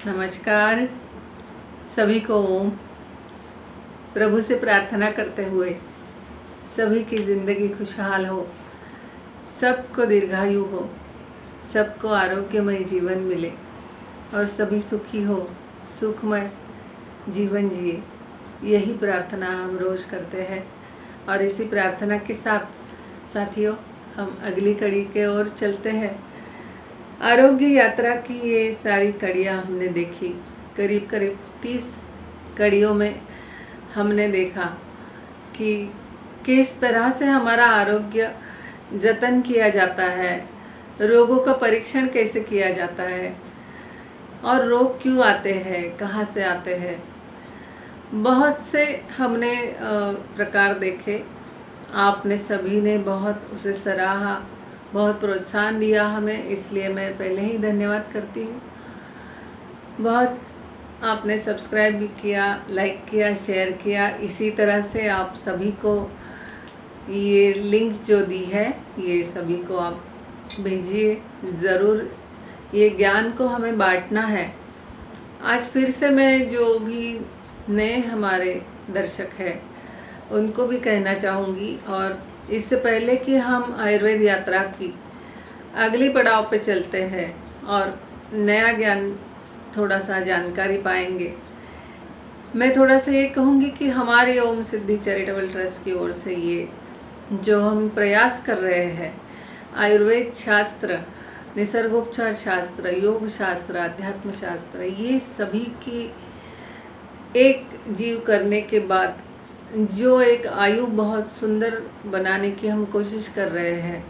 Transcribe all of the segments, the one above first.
नमस्कार सभी को। प्रभु से प्रार्थना करते हुए सभी की ज़िंदगी खुशहाल हो, सबको दीर्घायु हो, सबको आरोग्यमय जीवन मिले और सभी सुखी हो, सुखमय जीवन जिए। यही प्रार्थना हम रोज़ करते हैं और इसी प्रार्थना के साथ साथियों हम अगली कड़ी के ओर चलते हैं। आरोग्य यात्रा की ये सारी कड़ियाँ हमने देखी। करीब 30 कड़ियों में हमने देखा कि किस तरह से हमारा आरोग्य जतन किया जाता है, रोगों का परीक्षण कैसे किया जाता है और रोग क्यों आते हैं, कहाँ से आते हैं। बहुत से हमने प्रकार देखे। आपने सभी ने बहुत उसे सराहा, बहुत प्रोत्साहन दिया हमें, इसलिए मैं पहले ही धन्यवाद करती हूँ। बहुत आपने सब्सक्राइब भी किया, लाइक किया, शेयर किया। इसी तरह से आप सभी को ये लिंक जो दी है ये सभी को आप भेजिए ज़रूर। ये ज्ञान को हमें बांटना है। आज फिर से मैं जो भी नए हमारे दर्शक हैं उनको भी कहना चाहूँगी, और इससे पहले कि हम आयुर्वेद यात्रा की अगली पड़ाव पे चलते हैं और नया ज्ञान थोड़ा सा जानकारी पाएंगे, मैं थोड़ा सा ये कहूँगी कि हमारे ओम सिद्धि चैरिटेबल ट्रस्ट की ओर से ये जो हम प्रयास कर रहे हैं, आयुर्वेद शास्त्र, निसर्गोपचार शास्त्र, योग शास्त्र, अध्यात्म शास्त्र, ये सभी की एक जीव करने के बाद जो एक आयु बहुत सुंदर बनाने की हम कोशिश कर रहे हैं,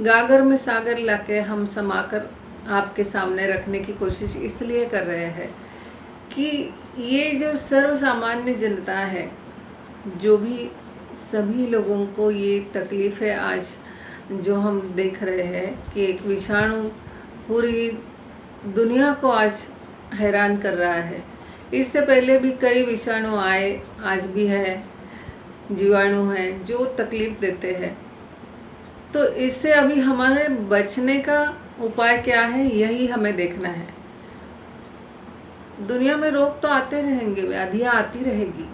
गागर में सागर लाके हम समाकर आपके सामने रखने की कोशिश इसलिए कर रहे हैं कि ये जो सर्वसामान्य जनता है, जो भी सभी लोगों को ये तकलीफ़ है आज जो हम देख रहे हैं कि एक विषाणु पूरी दुनिया को आज हैरान कर रहा है। इससे पहले भी कई विषाणु आए, आज भी है, जीवाणु हैं जो तकलीफ़ देते हैं। तो इससे अभी हमारे बचने का उपाय क्या है, यही हमें देखना है। दुनिया में रोग तो आते रहेंगे, व्याधियाँ आती रहेगी,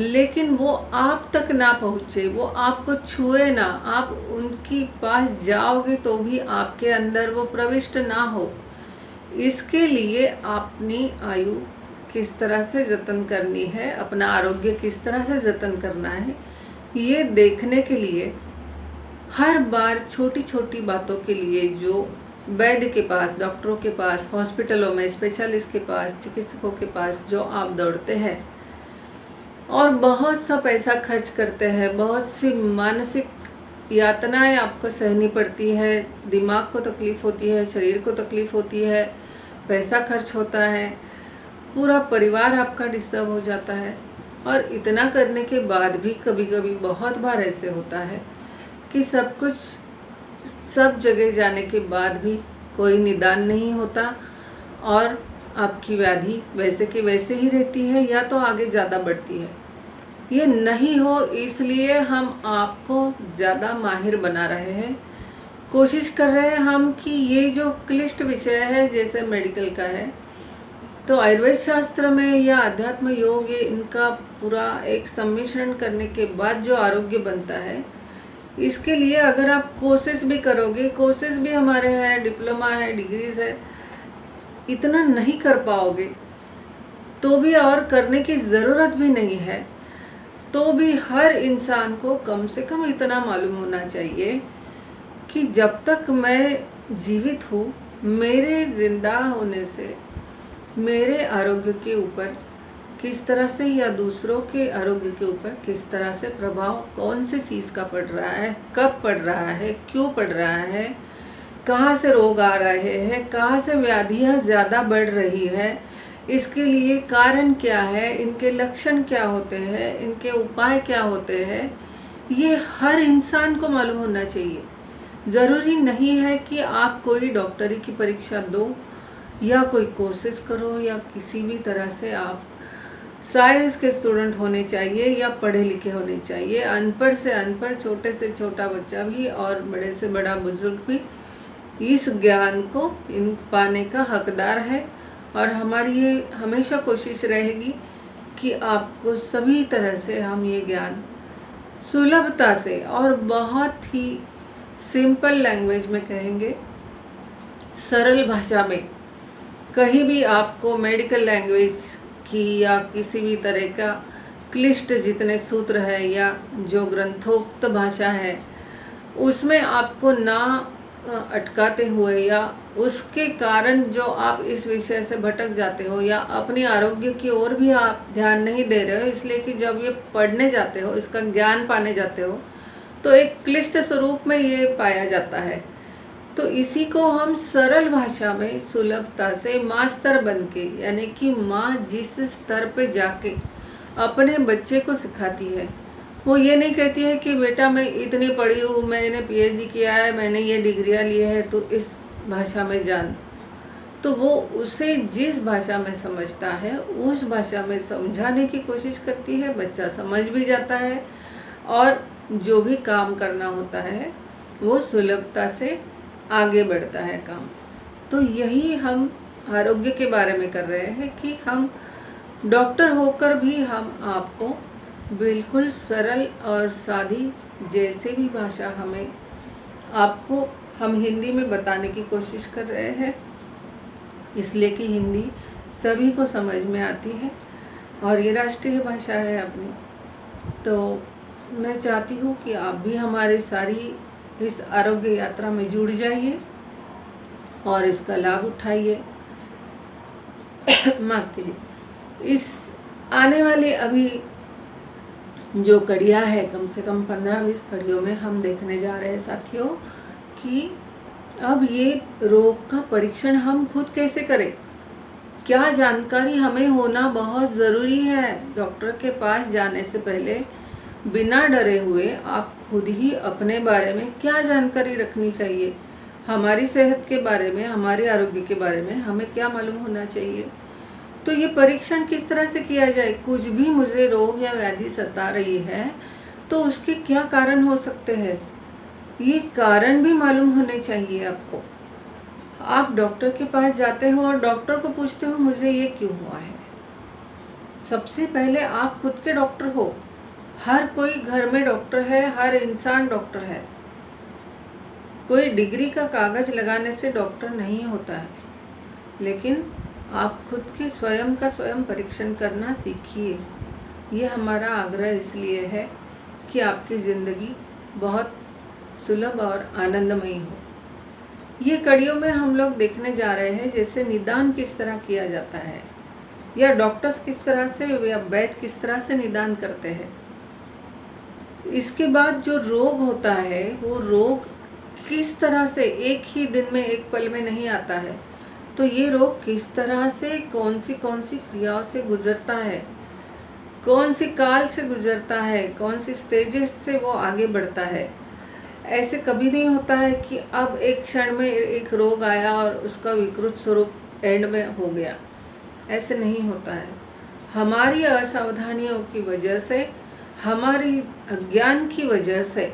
लेकिन वो आप तक ना पहुँचे, वो आपको छुए ना, आप उनकी पास जाओगे तो भी आपके अंदर वो प्रविष्ट ना हो। इसके लिए अपनी आयु किस तरह से जतन करनी है, अपना आरोग्य किस तरह से जतन करना है, ये देखने के लिए हर बार छोटी छोटी बातों के लिए जो वैद्य के पास, डॉक्टरों के पास, हॉस्पिटलों में स्पेशलिस्ट के पास, चिकित्सकों के पास जो आप दौड़ते हैं और बहुत सा पैसा खर्च करते हैं, बहुत सी मानसिक यातनाएं आपको सहनी पड़ती है, दिमाग को तकलीफ़ होती है, शरीर को तकलीफ़ होती है, पैसा खर्च होता है, पूरा परिवार आपका डिस्टर्ब हो जाता है। और इतना करने के बाद भी कभी कभी बहुत बार ऐसे होता है कि सब कुछ सब जगह जाने के बाद भी कोई निदान नहीं होता और आपकी व्याधि वैसे की वैसे ही रहती है या तो आगे ज़्यादा बढ़ती है। ये नहीं हो इसलिए हम आपको ज़्यादा माहिर बना रहे हैं, कोशिश कर रहे हैं हम कि ये जो क्लिष्ट विषय है जैसे मेडिकल का है, तो आयुर्वेद शास्त्र में या अध्यात्म योग, ये इनका पूरा एक सम्मिश्रण करने के बाद जो आरोग्य बनता है, इसके लिए अगर आप कोर्सेज भी करोगे, कोर्सेज भी हमारे हैं, डिप्लोमा है, डिग्रीज है, इतना नहीं कर पाओगे तो भी, और करने की ज़रूरत भी नहीं है, तो भी हर इंसान को कम से कम इतना मालूम होना चाहिए कि जब तक मैं जीवित हूँ, मेरे जिंदा होने से मेरे आरोग्य के ऊपर किस तरह से या दूसरों के आरोग्य के ऊपर किस तरह से प्रभाव कौन से चीज़ का पड़ रहा है, कब पड़ रहा है, क्यों पड़ रहा है, कहाँ से रोग आ रहे हैं, कहाँ से व्याधियाँ ज़्यादा बढ़ रही है, इसके लिए कारण क्या है, इनके लक्षण क्या होते हैं, इनके उपाय क्या होते हैं, ये हर इंसान को मालूम होना चाहिए। ज़रूरी नहीं है कि आप कोई डॉक्टरी की परीक्षा दो या कोई कोर्सेज करो या किसी भी तरह से आप साइंस के स्टूडेंट होने चाहिए या पढ़े लिखे होने चाहिए। अनपढ़ से अनपढ़, छोटे से छोटा बच्चा भी और बड़े से बड़ा बुजुर्ग भी इस ज्ञान को पाने का हकदार है और हमारी ये हमेशा कोशिश रहेगी कि आपको सभी तरह से हम ये ज्ञान सुलभता से और बहुत ही सिंपल लैंग्वेज में कहेंगे, सरल भाषा में। कहीं भी आपको मेडिकल लैंग्वेज की या किसी भी तरह का क्लिष्ट जितने सूत्र है या जो ग्रंथोक्त भाषा है उसमें आपको ना अटकाते हुए या उसके कारण जो आप इस विषय से भटक जाते हो या अपनी आरोग्य की ओर भी आप ध्यान नहीं दे रहे हो, इसलिए कि जब ये पढ़ने जाते हो, इसका ज्ञान पाने जाते हो तो एक क्लिष्ट स्वरूप में ये पाया जाता है। तो इसी को हम सरल भाषा में सुलभता से माँ स्तर बन के, यानी कि माँ जिस स्तर पे जाके अपने बच्चे को सिखाती है, वो ये नहीं कहती है कि बेटा मैं इतनी पढ़ी हूँ, मैंने पीएचडी किया है, मैंने ये डिग्रियाँ ली है, तो इस भाषा में जान। तो वो उसे जिस भाषा में समझता है उस भाषा में समझाने की कोशिश करती है, बच्चा समझ भी जाता है और जो भी काम करना होता है वो सुलभता से आगे बढ़ता है काम। तो यही हम आरोग्य के बारे में कर रहे हैं कि हम डॉक्टर होकर भी हम आपको बिल्कुल सरल और सादी जैसे भी भाषा हमें आपको हम हिंदी में बताने की कोशिश कर रहे हैं, इसलिए कि हिंदी सभी को समझ में आती है और ये राष्ट्रीय भाषा है अपनी। तो मैं चाहती हूँ कि आप भी हमारी सारी इस आरोग्य यात्रा में जुड़ जाइए और इसका लाभ उठाइए। माफ कीजिए। इस आने वाली अभी जो कड़ियाँ है, कम से कम 15-20 कड़ियों में हम देखने जा रहे हैं साथियों कि अब ये रोग का परीक्षण हम खुद कैसे करें, क्या जानकारी हमें होना बहुत ज़रूरी है। डॉक्टर के पास जाने से पहले बिना डरे हुए आप खुद ही अपने बारे में क्या जानकारी रखनी चाहिए, हमारी सेहत के बारे में, हमारे आरोग्य के बारे में हमें क्या मालूम होना चाहिए। तो ये परीक्षण किस तरह से किया जाए। कुछ भी मुझे रोग या व्याधि सता रही है तो उसके क्या कारण हो सकते हैं, ये कारण भी मालूम होने चाहिए आपको। आप डॉक्टर के पास जाते हो और डॉक्टर को पूछते हो मुझे ये क्यों हुआ है। सबसे पहले आप खुद के डॉक्टर हो। हर कोई घर में डॉक्टर है, हर इंसान डॉक्टर है। कोई डिग्री का कागज लगाने से डॉक्टर नहीं होता है, लेकिन आप खुद के स्वयं का स्वयं परीक्षण करना सीखिए। ये हमारा आग्रह इसलिए है कि आपकी ज़िंदगी बहुत सुलभ और आनंदमयी हो। ये कड़ियों में हम लोग देखने जा रहे हैं जैसे निदान किस तरह किया जाता है, या डॉक्टर्स किस तरह से या वैद्य किस तरह से निदान करते हैं। इसके बाद जो रोग होता है वो रोग किस तरह से एक ही दिन में, एक पल में नहीं आता है। तो ये रोग किस तरह से कौन सी क्रियाओं से गुजरता है, कौन सी काल से गुजरता है, कौन सी स्टेजेस से वो आगे बढ़ता है। ऐसे कभी नहीं होता है कि अब एक क्षण में एक रोग आया और उसका विकृत स्वरूप एंड में हो गया, ऐसे नहीं होता है। हमारी असावधानियों की वजह से, हमारी अज्ञान की वजह से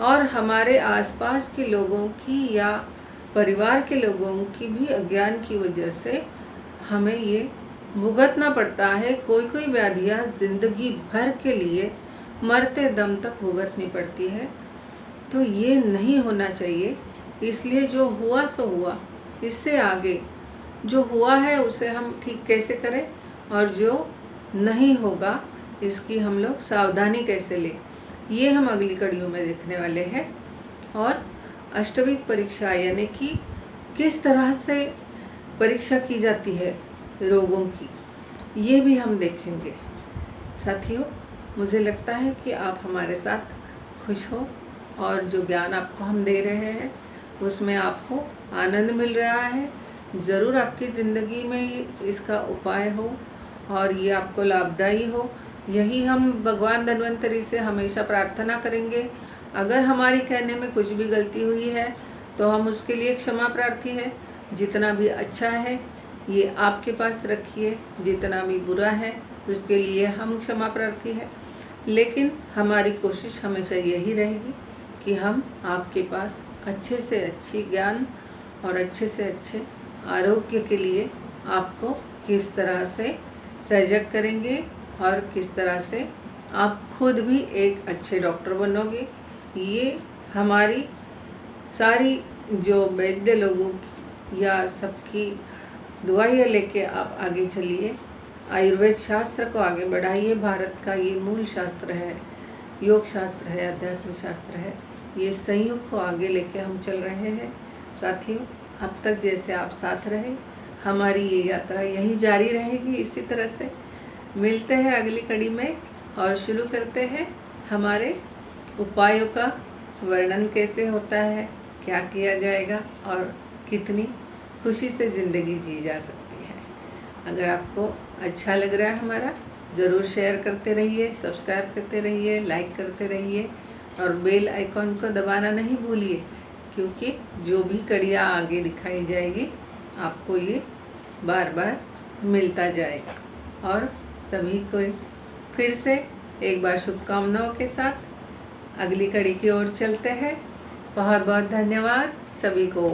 और हमारे आसपास के लोगों की या परिवार के लोगों की भी अज्ञान की वजह से हमें ये भुगतना पड़ता है। कोई व्याधियाँ जिंदगी भर के लिए मरते दम तक भुगतनी पड़ती है। तो ये नहीं होना चाहिए। इसलिए जो हुआ सो हुआ, इससे आगे जो हुआ है उसे हम ठीक कैसे करें और जो नहीं होगा इसकी हम लोग सावधानी कैसे लें, ये हम अगली कड़ियों में देखने वाले हैं। और अष्टविध परीक्षा यानी कि किस तरह से परीक्षा की जाती है रोगों की, ये भी हम देखेंगे। साथियों, मुझे लगता है कि आप हमारे साथ खुश हो और जो ज्ञान आपको हम दे रहे हैं उसमें आपको आनंद मिल रहा है। ज़रूर आपकी ज़िंदगी में इसका उपाय हो और ये आपको लाभदायी हो, यही हम भगवान धन्वंतरी से हमेशा प्रार्थना करेंगे। अगर हमारी कहने में कुछ भी गलती हुई है तो हम उसके लिए क्षमा प्रार्थी है। जितना भी अच्छा है ये आपके पास रखिए, जितना भी बुरा है उसके लिए हम क्षमा प्रार्थी है। लेकिन हमारी कोशिश हमेशा यही रहेगी कि हम आपके पास अच्छे से अच्छी ज्ञान और अच्छे से अच्छे आरोग्य के लिए आपको किस तरह से सजग करेंगे और किस तरह से आप खुद भी एक अच्छे डॉक्टर बनोगे। ये हमारी सारी जो वैद्य लोगों की या सबकी दुआएं लेके आप आगे चलिए, आयुर्वेद शास्त्र को आगे बढ़ाइए। भारत का ये मूल शास्त्र है, योग शास्त्र है, अध्यात्म शास्त्र है। ये संयोग को आगे लेके हम चल रहे हैं। साथियों, अब तक जैसे आप साथ रहे, हमारी ये यात्रा यही जारी रहेगी। इसी तरह से मिलते हैं अगली कड़ी में और शुरू करते हैं हमारे उपायों का वर्णन कैसे होता है, क्या किया जाएगा और कितनी खुशी से ज़िंदगी जी जा सकती है। अगर आपको अच्छा लग रहा है हमारा, ज़रूर शेयर करते रहिए, सब्सक्राइब करते रहिए, लाइक करते रहिए और बेल आइकॉन को दबाना नहीं भूलिए, क्योंकि जो भी कड़ियाँ आगे दिखाई जाएगी आपको ये बार बार मिलता जाएगा। और सभी को फिर से एक बार शुभकामनाओं के साथ अगली कड़ी की ओर चलते हैं। बहुत बहुत धन्यवाद सभी को।